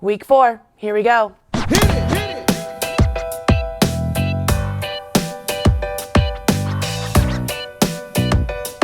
Week 4, here we go.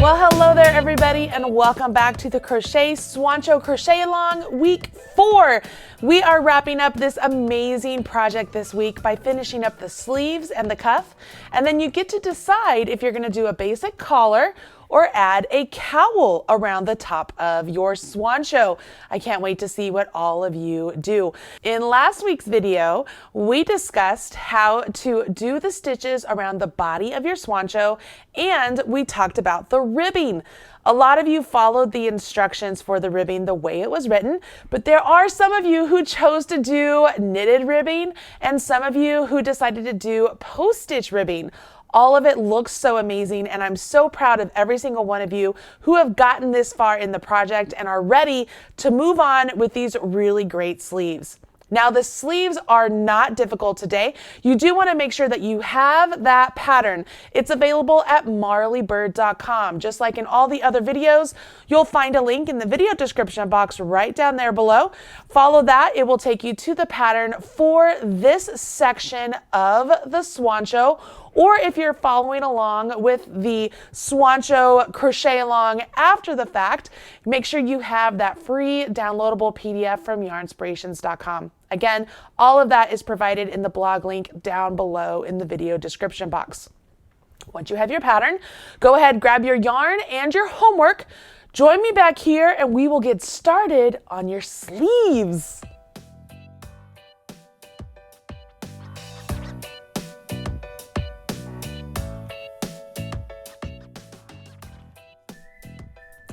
Well, hello there everybody, and welcome back to the Crochet Swancho Crochet Along week 4. We are wrapping up this amazing project this week by finishing up the sleeves and the cuff, and then you get to decide if you're going to do a basic collar or add a cowl around the top of your Swancho. I can't wait to see what all of you do. In last week's video, we discussed how to do the stitches around the body of your Swancho, and we talked about the ribbing. A lot of you followed the instructions for the ribbing the way it was written, but there are some of you who chose to do knitted ribbing and some of you who decided to do post-stitch ribbing. All of it looks so amazing, and I'm so proud of every single one of you who have gotten this far in the project and are ready to move on with these really great sleeves. Now, the sleeves are not difficult today. You do want to make sure that you have that pattern. It's available at marleybird.com. Just like in all the other videos, you'll find a link in the video description box right down there below. Follow that. It will take you to the pattern for this section of the Swancho. Or if you're following along with the Swancho Crochet Along after the fact, make sure you have that free downloadable PDF from yarnspirations.com. Again, all of that is provided in the blog link down below in the video description box. Once you have your pattern, go ahead, grab your yarn and your homework. Join me back here and we will get started on your sleeves.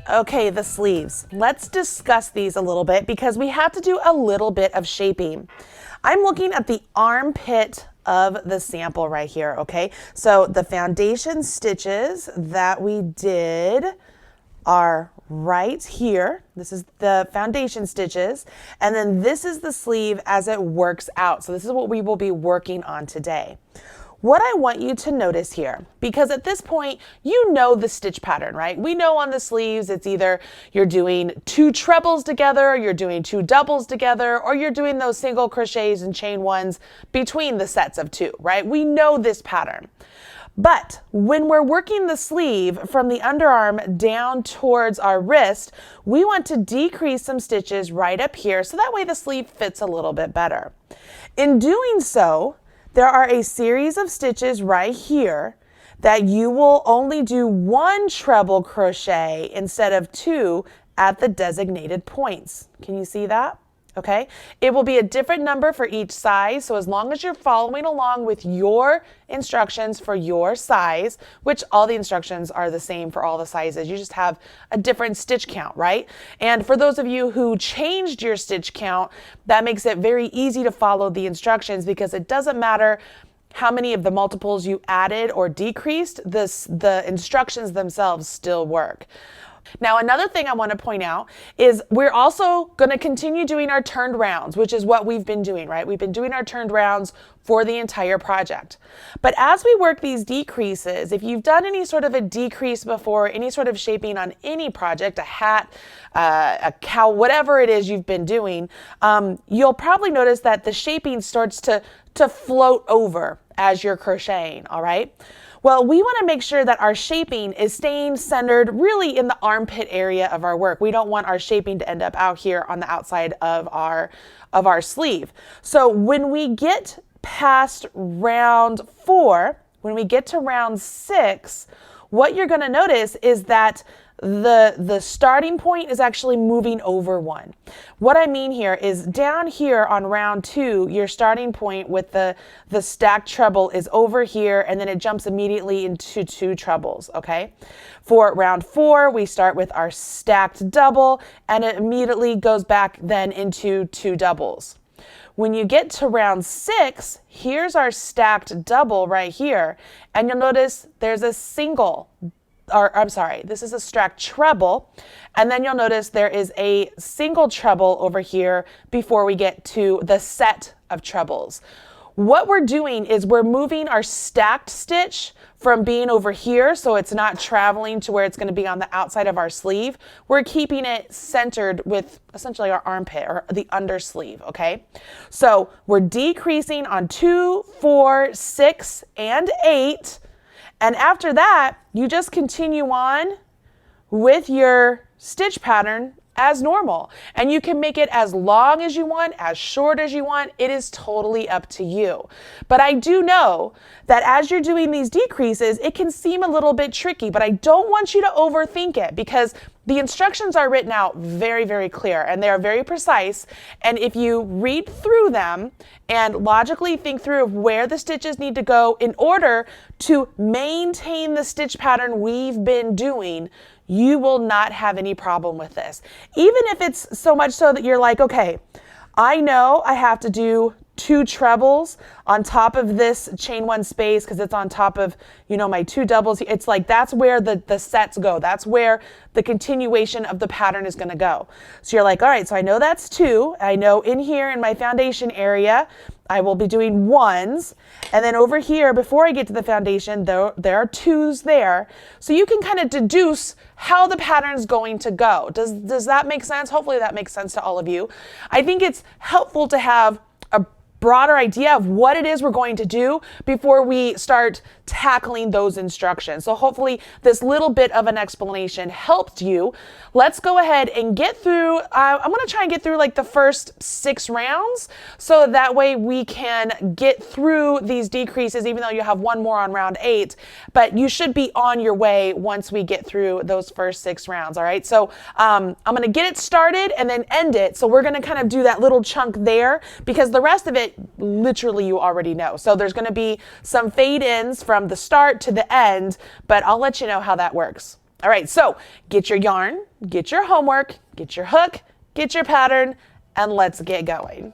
Okay, the sleeves. Let's discuss these a little bit because we have to do a little bit of shaping. I'm looking at the armpit of the sample right here, okay? So the foundation stitches that we did are right here. This is the foundation stitches, and then this is the sleeve as it works out. So this is what we will be working on today. What I want you to notice here, because at this point, you know the stitch pattern, right? We know on the sleeves, it's either you're doing 2 trebles together, you're doing 2 doubles together, or you're doing those single crochets and chain ones between the sets of 2, right? We know this pattern. But when we're working the sleeve from the underarm down towards our wrist, we want to decrease some stitches right up here so that way the sleeve fits a little bit better. In doing so, there are a series of stitches right here that you will only do 1 treble crochet instead of 2 at the designated points. Can you see that? Okay. It will be a different number for each size. So as long as you're following along with your instructions for your size, which all the instructions are the same for all the sizes, you just have a different stitch count, right? And for those of you who changed your stitch count, that makes it very easy to follow the instructions because it doesn't matter how many of the multiples you added or decreased, the instructions themselves still work. Now, another thing I want to point out is we're also going to continue doing our turned rounds, which is what we've been doing, right? We've been doing our turned rounds for the entire project. But as we work these decreases, if you've done any sort of a decrease before, any sort of shaping on any project, a hat, a cowl, whatever it is you've been doing, you'll probably notice that the shaping starts to float over as you're crocheting, all right? Well, we want to make sure that our shaping is staying centered really in the armpit area of our work. We don't want our shaping to end up out here on the outside of our sleeve. So when we get past round 4, when we get to round 6, what you're going to notice is that the starting point is actually moving over 1. What I mean here is down here on round 2, your starting point with the stacked treble is over here, and then it jumps immediately into 2 trebles, okay? For round 4, we start with our stacked double, and it immediately goes back then into 2 doubles. When you get to round 6, here's our stacked double right here, and you'll notice there's a single, or I'm sorry, this is a stacked treble, and then you'll notice there is a single treble over here before we get to the set of trebles. what we're doing is we're moving our stacked stitch from being over here, so it's not traveling to where it's going to be on the outside of our sleeve. We're keeping it centered with essentially our armpit or the undersleeve, okay? So we're decreasing on 2, 4, 6, and 8. And after that, you just continue on with your stitch pattern as normal. And you can make it as long as you want, as short as you want. It is totally up to you. But I do know that as you're doing these decreases, it can seem a little bit tricky, but I don't want you to overthink it because the instructions are written out very, very clear and they are very precise. And if you read through them and logically think through where the stitches need to go in order to maintain the stitch pattern we've been doing, you will not have any problem with this. Even if it's so much so that you're like, okay, I know I have to do 2 trebles on top of this chain 1 space because it's on top of, you know, my 2 doubles. It's like that's where the sets go. That's where the continuation of the pattern is going to go. So you're like, all right, so I know that's 2. I know in here in my foundation area, I will be doing 1s. And then over here, before I get to the foundation, there are 2s there. So you can kind of deduce how the pattern is going to go. Does that make sense? Hopefully that makes sense to all of you. I think it's helpful to have a broader idea of what it is we're going to do before we start tackling those instructions. So hopefully this little bit of an explanation helped you. Let's go ahead and get through, I'm going to try and get through like the first 6 rounds so that way we can get through these decreases even though you have 1 more on round 8, but you should be on your way once we get through those first 6 rounds. All right, so I'm going to get it started and then end it. So we're going to kind of do that little chunk there because the rest of it literally you already know. So there's going to be some fade ins from the start to the end, but I'll let you know how that works. All right, so get your yarn, get your homework, get your hook, get your pattern, and let's get going.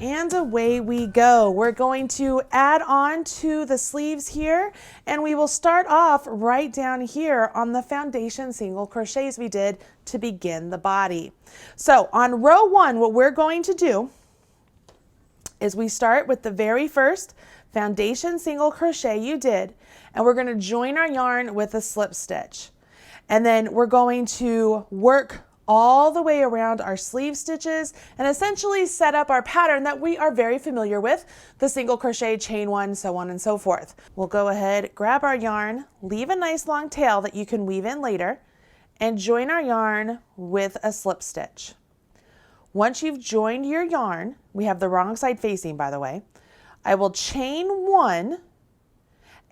And away we go. We're going to add on to the sleeves here, and we will start off right down here on the foundation single crochets we did to begin the body. So on row 1, what we're going to do is we start with the very first foundation single crochet you did, and we're going to join our yarn with a slip stitch. And then we're going to work all the way around our sleeve stitches and essentially set up our pattern that we are very familiar with, the single crochet, chain 1, so on and so forth. We'll go ahead, grab our yarn, leave a nice long tail that you can weave in later, and join our yarn with a slip stitch. Once you've joined your yarn, we have the wrong side facing by the way, I will chain 1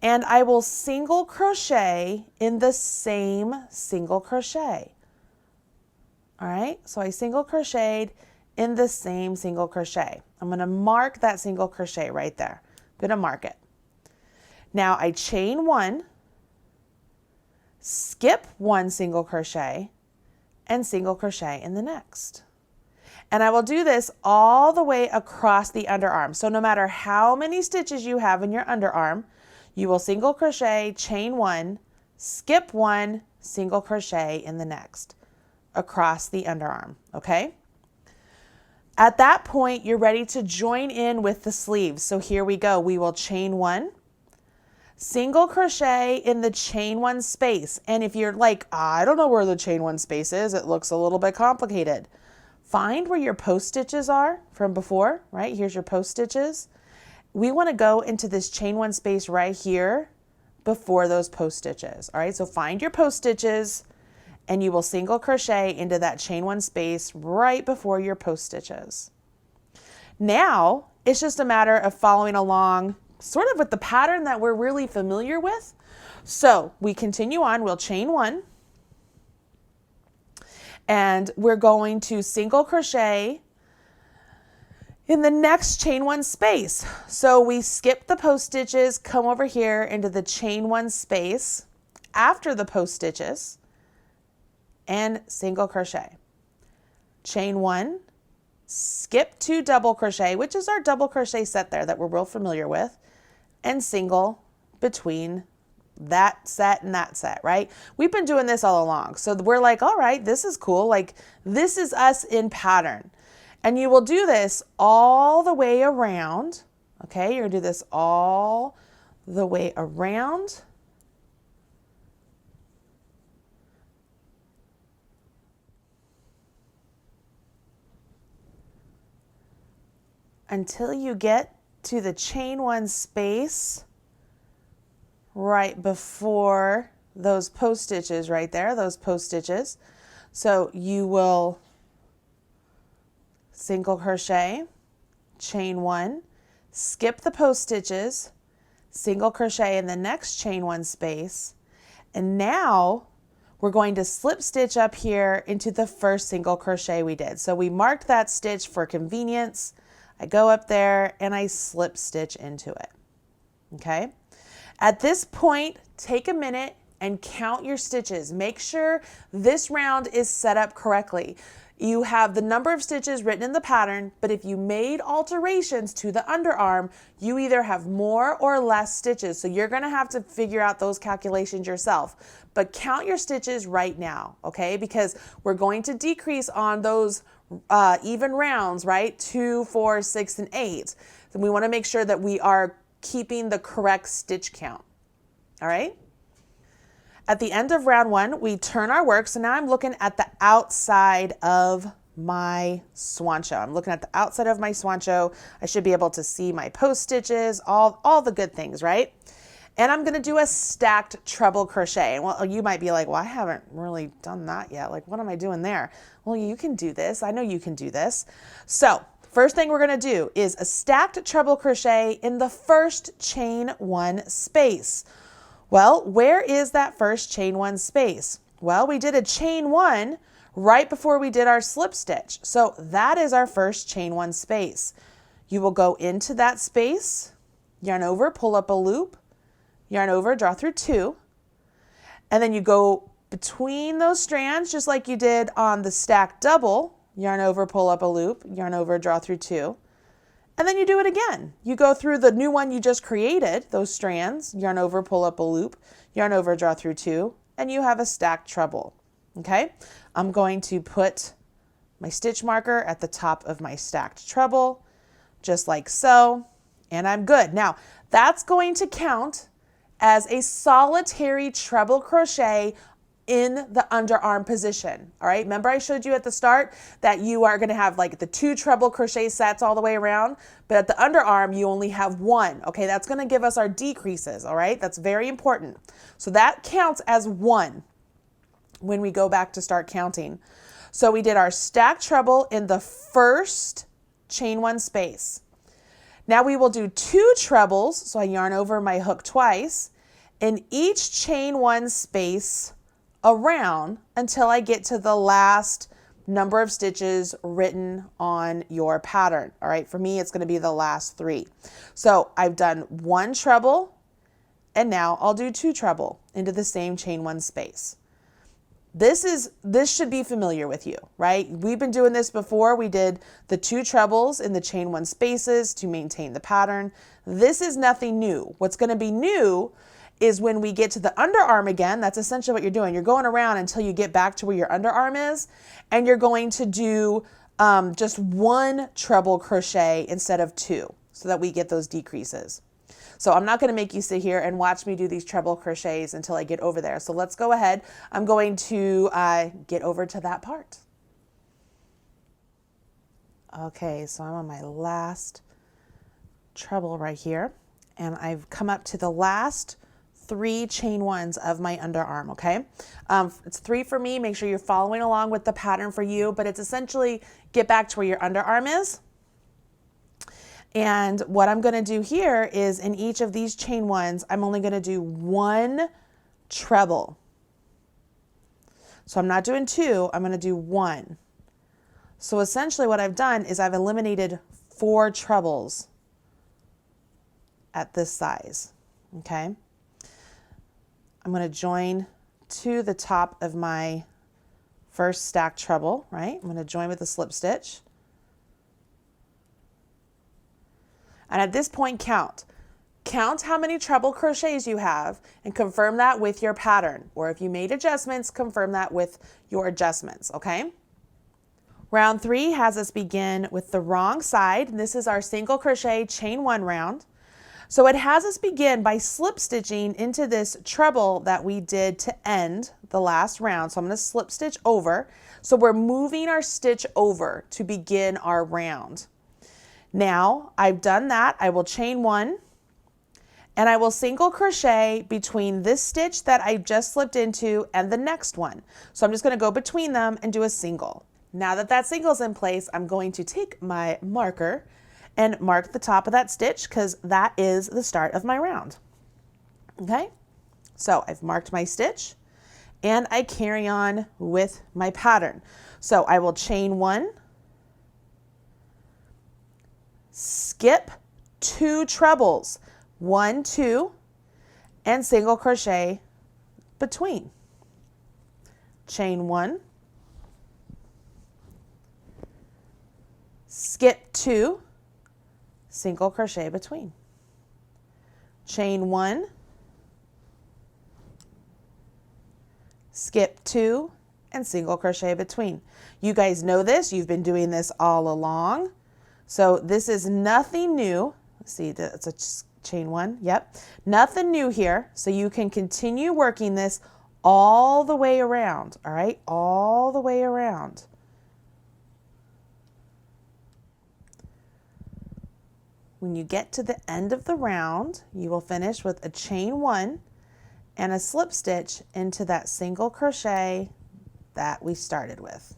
and I will single crochet in the same single crochet. All right, so I single crocheted in the same single crochet. I'm going to mark that single crochet right there. I'm going to mark it. Now I chain 1, skip 1 single crochet, and single crochet in the next. And I will do this all the way across the underarm. So no matter how many stitches you have in your underarm, you will single crochet, chain 1, skip 1, single crochet in the next across the underarm, okay? At that point, you're ready to join in with the sleeves. So here we go. We will chain 1, single crochet in the chain 1 space. And if you're like, I don't know where the chain 1 space is, it looks a little bit complicated. Find where your post stitches are from before, right? Here's your post stitches. We want to go into this chain 1 space right here before those post stitches. All right, so find your post stitches and you will single crochet into that chain 1 space right before your post stitches. Now, it's just a matter of following along sort of with the pattern that we're really familiar with. So we continue on, we'll chain 1, and we're going to single crochet in the next chain 1 space. So we skip the post stitches, come over here into the chain 1 space after the post stitches, and single crochet. Chain 1, skip 2 double crochet, which is our double crochet set there that we're real familiar with, and single between that set and that set, right? We've been doing this all along. So we're like, all right, this is cool. Like this is us in pattern. And you will do this all the way around. Okay, you're gonna do this all the way around. Until you get to the chain one space right before those post stitches right there, those post stitches. So you will single crochet, chain one, skip the post stitches, single crochet in the next chain one space, and now we're going to slip stitch up here into the first single crochet we did. So we marked that stitch for convenience. I go up there and I slip stitch into it. Okay. At this point, take a minute and count your stitches. Make sure this round is set up correctly. You have the number of stitches written in the pattern, but if you made alterations to the underarm, you either have more or less stitches. So you're gonna have to figure out those calculations yourself. But count your stitches right now, okay? Because we're going to decrease on those even rounds, right? 2, 4, 6, and 8. So we wanna make sure that we are keeping the correct stitch count, all right? At the end of round one, we turn our work. So now I'm looking at the outside of my Swancho. I'm looking at the outside of my Swancho. I should be able to see my post stitches, all the good things, right? And I'm gonna do a stacked treble crochet. And well, you might be like, well, I haven't really done that yet. Like, what am I doing there? Well, you can do this. I know you can do this. So first thing we're gonna do is a stacked treble crochet in the first chain one space. Well, where is that first chain one space? Well, we did a chain one right before we did our slip stitch. So that is our first chain one space. You will go into that space, yarn over, pull up a loop, yarn over, draw through 2, and then you go between those strands just like you did on the stacked double, yarn over, pull up a loop, yarn over, draw through 2, and then you do it again. You go through the new one you just created, those strands, yarn over, pull up a loop, yarn over, draw through 2, and you have a stacked treble, okay? I'm going to put my stitch marker at the top of my stacked treble, just like so, and I'm good. Now, that's going to count as a solitary treble crochet in the underarm position, all right? Remember I showed you at the start that you are gonna have like the 2 treble crochet sets all the way around, but at the underarm, you only have 1, okay? That's gonna give us our decreases, all right? That's very important. So that counts as 1 when we go back to start counting. So we did our stacked treble in the first chain one space. Now we will do 2 trebles, so I yarn over my hook twice, in each chain one space around until I get to the last number of stitches written on your pattern. All right, for me, it's gonna be the last 3. So I've done 1 treble, and now I'll do 2 treble into the same chain one space. This should be familiar with you, right? We've been doing this before. We did the 2 trebles in the chain one spaces to maintain the pattern. This is nothing new. What's going to be new is when we get to the underarm again. That's essentially what you're doing. You're going around until you get back to where your underarm is, and you're going to do just 1 treble crochet instead of 2 so that we get those decreases. So I'm not going to make you sit here and watch me do these treble crochets until I get over there. So let's go ahead. I'm going to get over to that part. Okay, so I'm on my last treble right here, and I've come up to the last 3 chain ones of my underarm, okay? It's 3 for me. Make sure you're following along with the pattern for you, but it's essentially get back to where your underarm is. And what I'm going to do here is in each of these chain ones, I'm only going to do 1 treble. So I'm not doing 2, I'm going to do 1. So essentially what I've done is I've eliminated 4 trebles at this size, okay? I'm going to join to the top of my first stacked treble, right? I'm going to join with a slip stitch. And at this point, count Count how many treble crochets you have and confirm that with your pattern. Or if you made adjustments, confirm that with your adjustments, okay? Round 3 has us begin with the wrong side. This is our single crochet chain 1 round. So it has us begin by slip stitching into this treble that we did to end the last round. So I'm going to slip stitch over. So we're moving our stitch over to begin our round. Now I've done that. I will chain 1 and I will single crochet between this stitch that I just slipped into and the next one. So I'm just going to go between them and do a single. Now that that single's in place, I'm going to take my marker and mark the top of that stitch because that is the start of my round. Okay, so I've marked my stitch and I carry on with my pattern. So I will chain 1, skip 2 trebles, 1, 2, and single crochet between. Chain 1, skip 2, single crochet between. Chain 1, skip 2, and single crochet between. You guys know this, you've been doing this all along. So this is nothing new. Let's see, it's a chain 1, yep. Nothing new here, so you can continue working this all the way around, all right? All the way around. When you get to the end of the round, you will finish with a chain 1 and a slip stitch into that single crochet that we started with.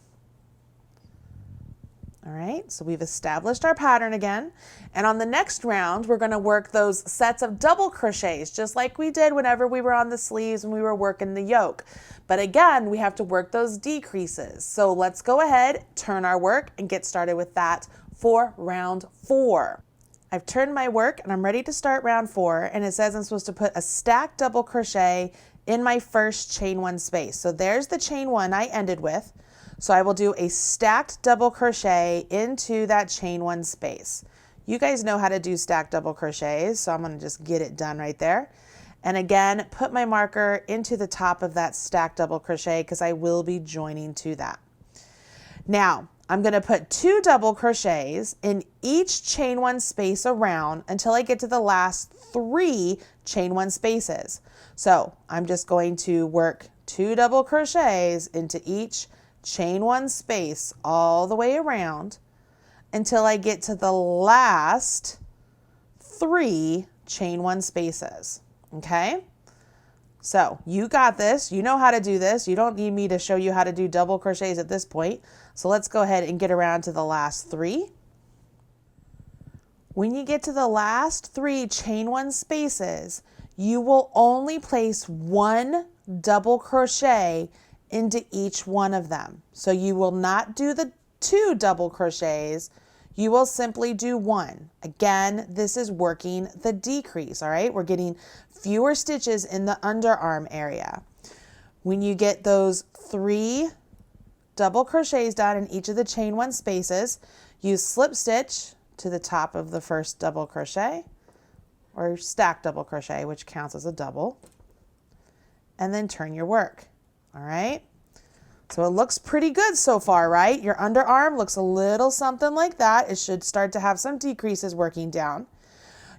All right, so we've established our pattern again. And on the next round, we're going to work those sets of double crochets, just like we did whenever we were on the sleeves when we were working the yoke. But again, we have to work those decreases. So let's go ahead, turn our work, and get started with that for round 4. I've turned my work and I'm ready to start round 4, and it says I'm supposed to put a stacked double crochet in my first chain 1 space. So there's the chain 1 I ended with. So I will do a stacked double crochet into that chain 1 space. You guys know how to do stacked double crochets, so I'm going to just get it done right there. And again, put my marker into the top of that stacked double crochet because I will be joining to that. Now, I'm going to put 2 double crochets in each chain 1 space around until I get to the last 3 chain 1 spaces. So I'm just going to work 2 double crochets into each chain 1 space all the way around until I get to the last 3 chain 1 spaces. Okay? So you got this. You know how to do this. You don't need me to show you how to do double crochets at this point. So let's go ahead and get around to the last 3. When you get to the last 3 chain 1 spaces, you will only place 1 double crochet into each one of them. So you will not do the 2 double crochets. You will simply do 1. Again, this is working the decrease, all right? We're getting fewer stitches in the underarm area. When you get those 3 double crochets done in each of the chain 1 spaces, you slip stitch to the top of the first double crochet, or stack double crochet, which counts as a double, and then turn your work, all right? So it looks pretty good so far, right? Your underarm looks a little something like that. It should start to have some decreases working down.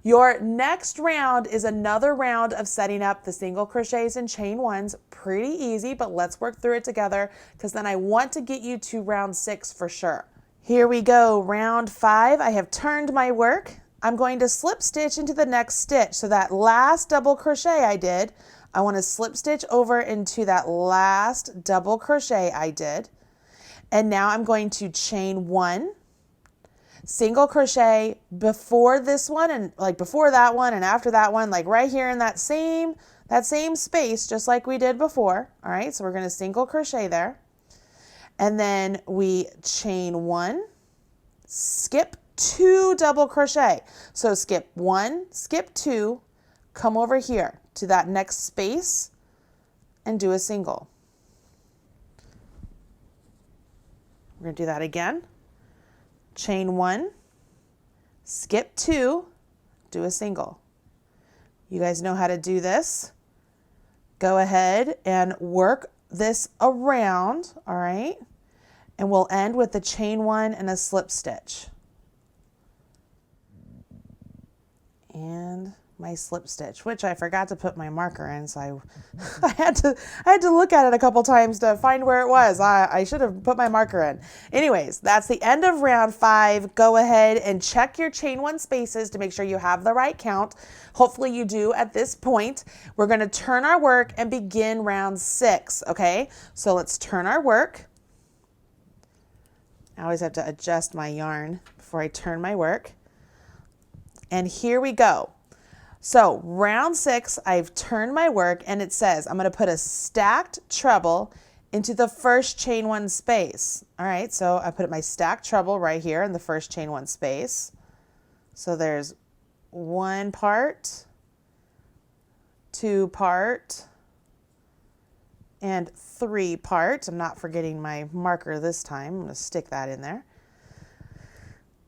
Your next round is another round of setting up the single crochets and chain 1s. Pretty easy, but let's work through it together because then I want to get you to round 6 for sure. Here we go, round 5. I have turned my work. I'm going to slip stitch into the next stitch. So that last double crochet I did, I want to slip stitch over into that last double crochet I did. And now I'm going to chain 1, single crochet before this one and like before that one and after that one, like right here in that same space, just like we did before. All right, so we're going to single crochet there. And then we chain 1, skip 2 double crochet. So skip 1, skip 2, come over here to that next space and do a single. We're going to do that again. Chain 1, skip 2, do a single. You guys know how to do this. Go ahead and work this around, all right? And we'll end with the chain one and a slip stitch. And my slip stitch, which I forgot to put my marker in, so I had to look at it a couple times to find where it was. I should have put my marker in. Anyways, that's the end of round 5. Go ahead and check your chain one spaces to make sure you have the right count. Hopefully you do at this point. We're going to turn our work and begin round 6, okay? So let's turn our work. I always have to adjust my yarn before I turn my work. And here we go. So round 6, I've turned my work and it says I'm going to put a stacked treble into the first chain one space. All right, so I put my stacked treble right here in the first chain one space. So there's 1 part, 2 part, and 3 part. I'm not forgetting my marker this time. I'm going to stick that in there.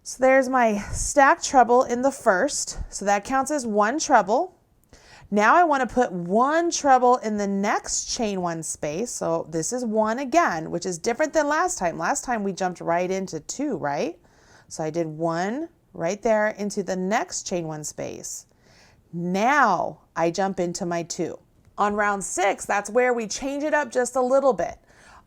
So there's my stacked treble in the first, so that counts as 1 treble. Now I want to put 1 treble in the next chain one space, so this is 1 again, which is different than last time. Last time we jumped right into 2, right? So I did 1 right there into the next chain one space. Now I jump into my 2. On round 6, that's where we change it up just a little bit.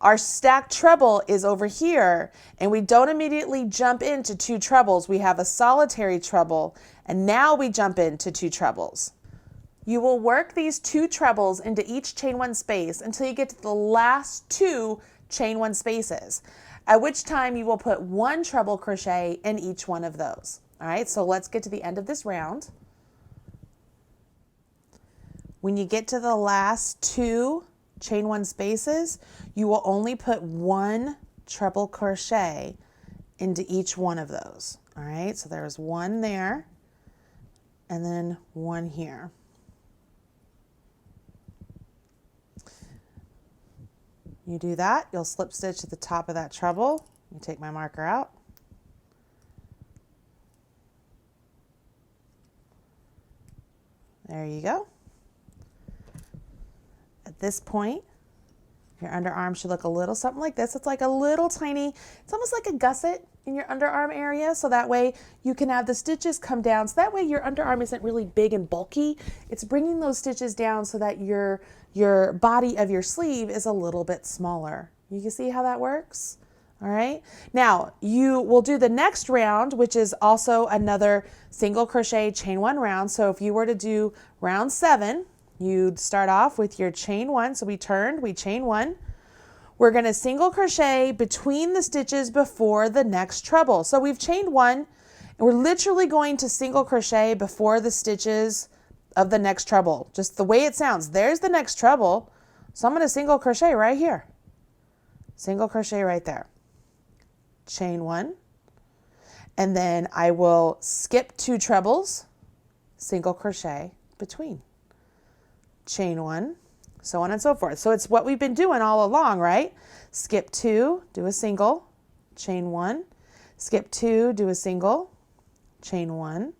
Our stacked treble is over here, and we don't immediately jump into 2 trebles. We have a solitary treble, and now we jump into 2 trebles. You will work these 2 trebles into each chain one space until you get to the last 2 chain one spaces, at which time you will put 1 treble crochet in each one of those. All right, so let's get to the end of this round. When you get to the last 2 chain one spaces, you will only put 1 treble crochet into each one of those. All right, so there's 1 there and then 1 here. You do that, you'll slip stitch at the top of that treble. You take my marker out. There you go. At this point, your underarm should look a little something like this. It's like a little tiny, it's almost like a gusset in your underarm area, so that way you can have the stitches come down. So that way your underarm isn't really big and bulky. It's bringing those stitches down so that your body of your sleeve is a little bit smaller. You can see how that works? All right. Now you will do the next round, which is also another single crochet chain one round. So if you were to do round 7, you'd start off with your chain 1. So we turned, we chain 1. We're going to single crochet between the stitches before the next treble. So we've chained 1 and we're literally going to single crochet before the stitches of the next treble. Just the way it sounds. There's the next treble. So I'm going to single crochet right here. Single crochet right there. Chain 1. And then I will skip 2 trebles, single crochet between. Chain 1, so on and so forth. So it's what we've been doing all along, right? Skip 2, do a single, chain 1, skip 2, do a single, chain 1,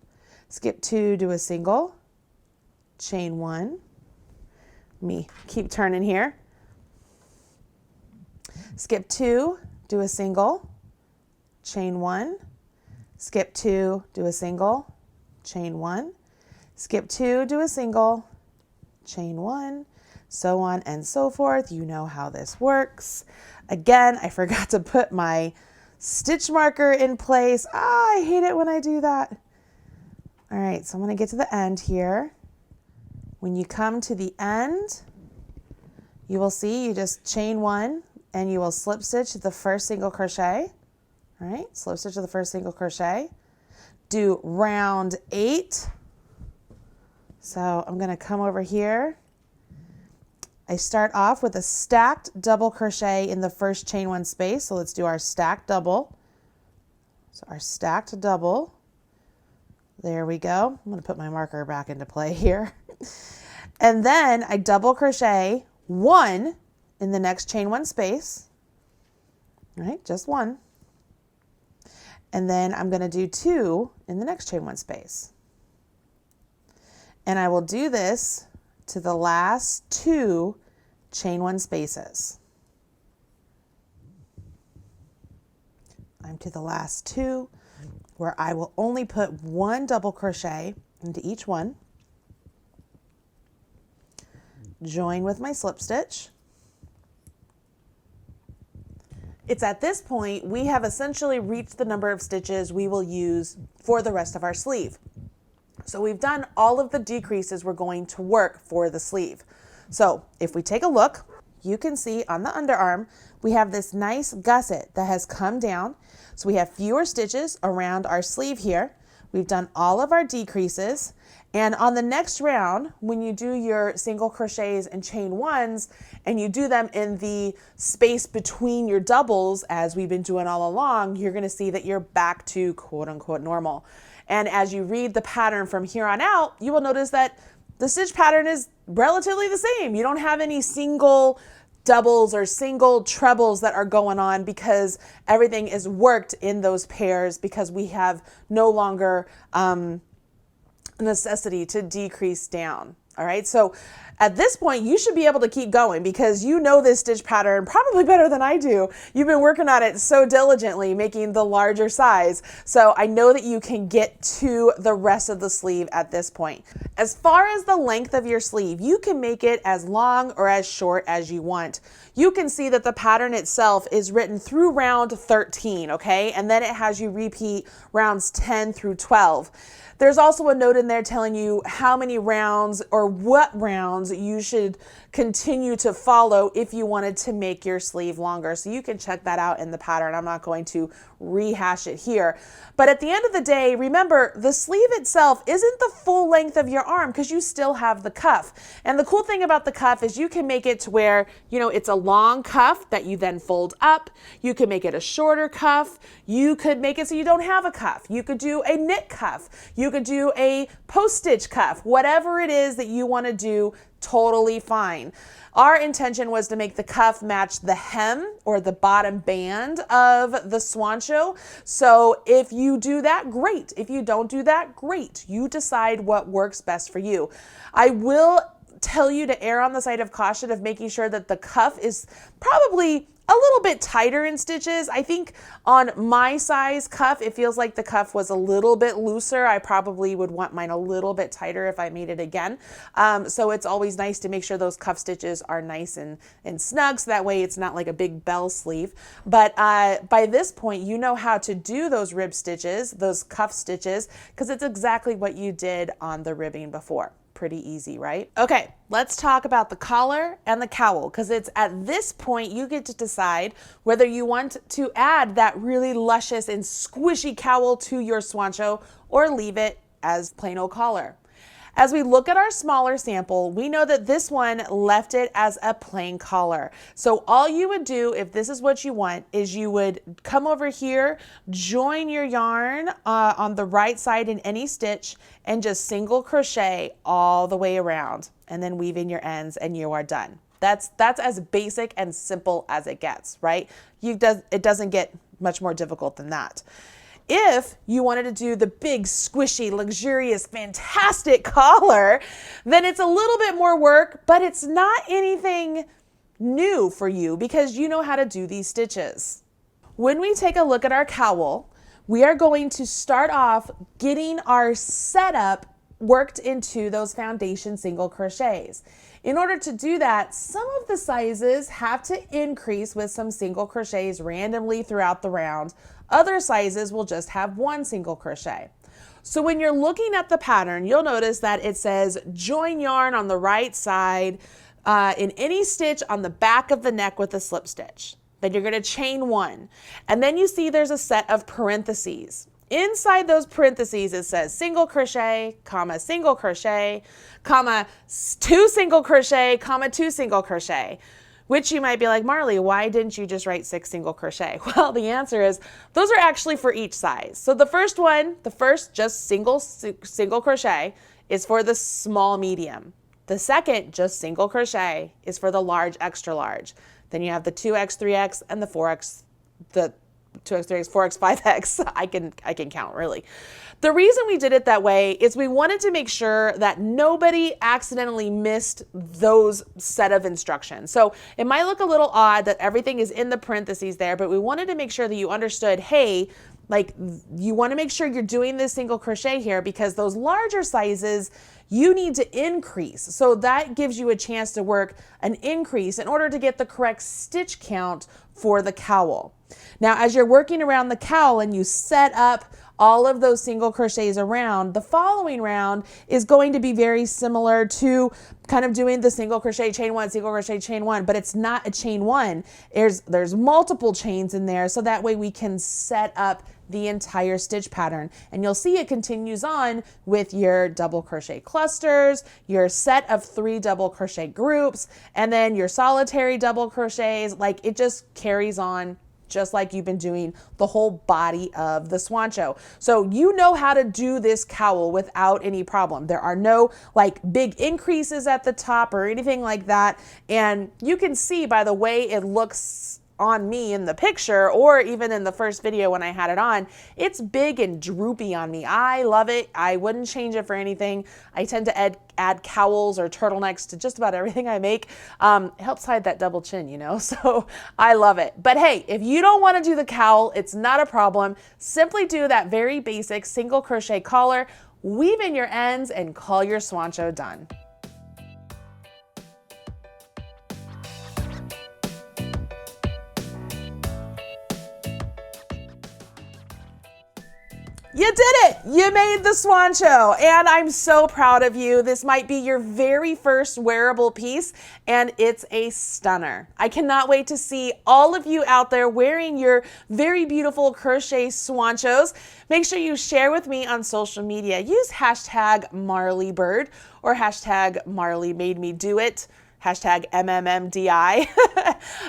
skip 2, do a single, chain 1. Me keep turning here. Skip 2, do a single, chain 1, skip 2, do a single, chain 1, skip 2, do a single, chain 1, so on and so forth. You know how this works. Again, I forgot to put my stitch marker in place. I hate it when I do that. All right, so I'm going to get to the end here. When you come to the end, you will see you just chain 1 and you will slip stitch the first single crochet. All right, slip stitch to the first single crochet. Do round 8. So I'm going to come over here. I start off with a stacked double crochet in the first chain 1 space. So let's do our stacked double. So our stacked double. There we go. I'm going to put my marker back into play here. And then I double crochet 1 in the next chain 1 space. All right, just 1. And then I'm going to do 2 in the next chain 1 space. And I will do this to the last 2 chain 1 spaces. I'm to the last 2 where I will only put 1 double crochet into each one. Join with my slip stitch. It's at this point we have essentially reached the number of stitches we will use for the rest of our sleeve. So we've done all of the decreases we're going to work for the sleeve. So if we take a look, you can see on the underarm, we have this nice gusset that has come down. So we have fewer stitches around our sleeve here. We've done all of our decreases. And on the next round, when you do your single crochets and chain 1s, and you do them in the space between your doubles, as we've been doing all along, you're gonna see that you're back to quote unquote normal. And as you read the pattern from here on out, you will notice that the stitch pattern is relatively the same. You don't have any single doubles or single trebles that are going on because everything is worked in those pairs because we have no longer necessity to decrease down. All right, so at this point, you should be able to keep going because you know this stitch pattern probably better than I do. You've been working on it so diligently, making the larger size. So I know that you can get to the rest of the sleeve at this point. As far as the length of your sleeve, you can make it as long or as short as you want. You can see that the pattern itself is written through round 13, okay? And then it has you repeat rounds 10 through 12. There's also a note in there telling you how many rounds or what rounds you should continue to follow if you wanted to make your sleeve longer. So you can check that out in the pattern. I'm not going to rehash it here. But at the end of the day, remember the sleeve itself isn't the full length of your arm because you still have the cuff. And the cool thing about the cuff is you can make it to where, you know, it's a long cuff that you then fold up. You can make it a shorter cuff. You could make it so you don't have a cuff. You could do a knit cuff. You could do a post-stitch cuff. Whatever it is that you want to do, totally fine. Our intention was to make the cuff match the hem or the bottom band of the Swancho. So if you do that, great. If you don't do that, great. You decide what works best for you. I will tell you to err on the side of caution of making sure that the cuff is probably a little bit tighter in stitches. I think on my size cuff, it feels like the cuff was a little bit looser. I probably would want mine a little bit tighter if I made it again. So it's always nice to make sure those cuff stitches are nice and snug, so that way it's not like a big bell sleeve. But by this point, you know how to do those rib stitches, those cuff stitches, because it's exactly what you did on the ribbing before. Pretty easy, right? Okay, let's talk about the collar and the cowl, because it's at this point you get to decide whether you want to add that really luscious and squishy cowl to your Swancho or leave it as plain old collar. As we look at our smaller sample, we know that this one left it as a plain collar. So all you would do if this is what you want is you would come over here, join your yarn on the right side in any stitch and just single crochet all the way around and then weave in your ends and you are done. That's as basic and simple as it gets, right? It doesn't get much more difficult than that. If you wanted to do the big, squishy, luxurious, fantastic collar, then it's a little bit more work, but it's not anything new for you because you know how to do these stitches. When we take a look at our cowl, we are going to start off getting our setup worked into those foundation single crochets. In order to do that, some of the sizes have to increase with some single crochets randomly throughout the round. Other sizes will just have one single crochet. So when you're looking at the pattern, you'll notice that it says join yarn on the right side in any stitch on the back of the neck with a slip stitch. Then you're going to chain one. And then you see there's a set of parentheses. Inside those parentheses, it says single crochet, comma, single crochet, comma, two single crochet, comma, two single crochet. Which you might be like, Marley, why didn't you just write 6 single crochet? Well, the answer is those are actually for each size. So the first one, the first just single crochet is for the small medium. The second just single crochet is for the large extra large. Then you have the 2x, 3x, and the 4x, the 2x, 3x, 4x, 5x. I can count really. The reason we did it that way is we wanted to make sure that nobody accidentally missed those set of instructions. So it might look a little odd that everything is in the parentheses there, but we wanted to make sure that you understood, hey, like you want to make sure you're doing this single crochet here because those larger sizes you need to increase. So that gives you a chance to work an increase in order to get the correct stitch count for the cowl. Now, as you're working around the cowl and you set up all of those single crochets around, the following round is going to be very similar to kind of doing the single crochet chain one, single crochet chain one, but it's not a chain one. There's multiple chains in there, so that way we can set up the entire stitch pattern. And you'll see it continues on with your double crochet clusters, your set of 3 double crochet groups, and then your solitary double crochets. Like it just carries on just like you've been doing the whole body of the Swancho. So you know how to do this cowl without any problem. There are no like big increases at the top or anything like that. And you can see by the way it looks on me in the picture or even in the first video when I had it on, it's big and droopy on me. I love it. I wouldn't change it for anything. I tend to add cowls or turtlenecks to just about everything I make. It helps hide that double chin, you know, so I love it. But hey, if you don't want to do the cowl, it's not a problem. Simply do that very basic single crochet collar, weave in your ends, and call your Swancho done. You did it! You made the Swancho, and I'm so proud of you. This might be your very first wearable piece, and it's a stunner. I cannot wait to see all of you out there wearing your very beautiful crochet Swanchos. Make sure you share with me on social media. Use hashtag MarleyBird or hashtag MarleyMadeMeDoIt. Hashtag MMMDI.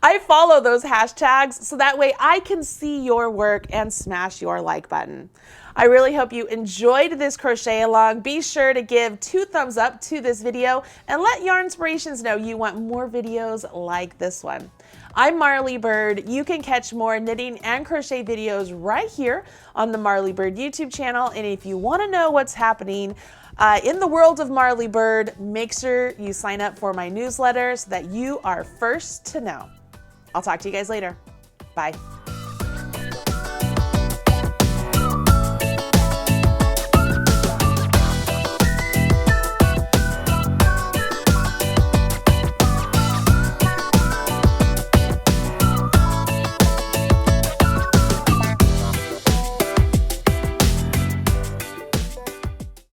I follow those hashtags so that way I can see your work and smash your like button. I really hope you enjoyed this crochet along. Be sure to give 2 thumbs up to this video and let Yarnspirations know you want more videos like this one. I'm Marley Bird. You can catch more knitting and crochet videos right here on the Marley Bird YouTube channel. And if you want to know what's happening in the world of Marley Bird, make sure you sign up for my newsletter so that you are first to know. I'll talk to you guys later. Bye.